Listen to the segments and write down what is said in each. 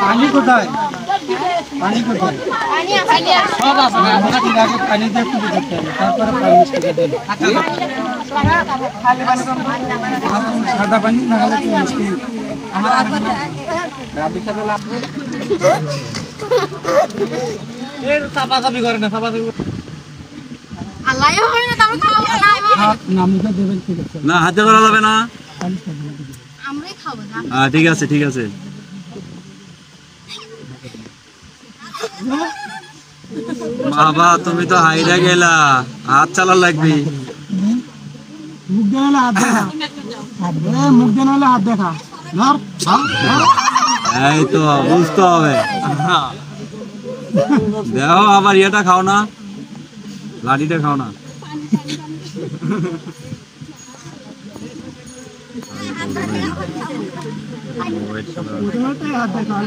পানি কোথায়? পানি কোথায়? সব আছে না, আমরা ঠিক আছে পানি দিয়ে একটু করতে হবে, তারপরে পানি মিষ্টি দেবেন। সাদা পানি না হলে কি মিষ্টি? আমার রাবি সাথে লাগবে। এর চাপাচাপি করে না, চাপাচাপি আল্লাহই হয় না, তারপর খাওয়া না। হাত নামিয়ে দেবেন, ঠিক আছে? না, হাতে করা যাবে না। আমরাই খাবো না। হ্যাঁ, ঠিক আছে, ঠিক আছে। বাবা, তুমি তো হাইরা গেলা, হাত চালা লাগবে। মুখ দেনালে হাত দেখা, মুখ দেনালে হাত দেখা। ধর, এই তো বুঝতে হবে। দেখো আবার ইয়েটা খাও না, লাঠিটা খাও না। হাত দেখা।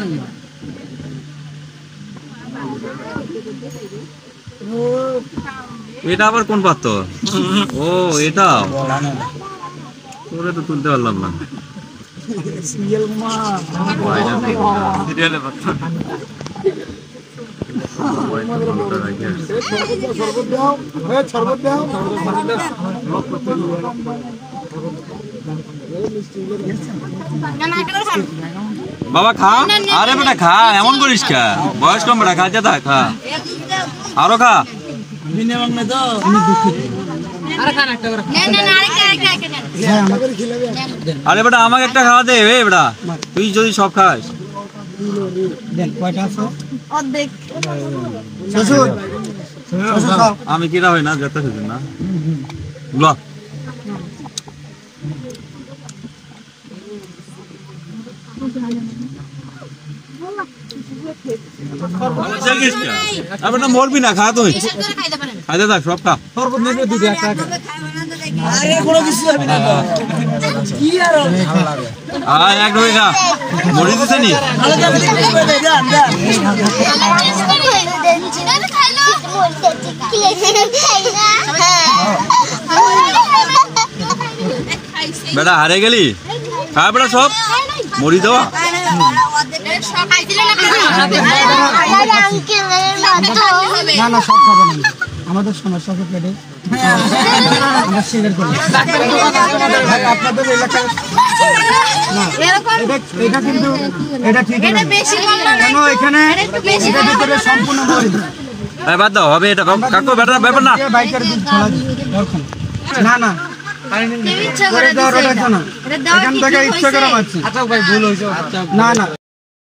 এটা আবার কোন পাত্র? ও, এটা তোরে তো তুলতে পারলাম না। বাবা খা, আরে বেটা খা, এমন করিস খা, বয়স কম বেটা, খা যা, খা আরো খা। আরে বেটা আমাকে একটা খাওয়া দে বেটা, তুই যদি সব খাস। আমি কিরা হই না যেতে না ল। মরবি না, খা তুই খাইতে থাক, সব খা। মরি দিছে নি? বেটা হারে গেলি, খা বেটা সব মরি দেওয়া। না না, সব খাবো না, আমাদের সমস্যা আছে পেটে। আমরা স্বীকার করি আপনাদের এলাকায় না, এটা কিন্তু এটা ঠিক না। কেন এখানে এটা ভিতরে সম্পূর্ণ বাদ দাও, হবে এটা কাকু বেটা ব্যাপার না। বাইকের না না করে দেওয়ার না, এখান থেকে ইচ্ছা করে মারছি। আচ্ছা ভাই, ভুল হয়েছে। না না।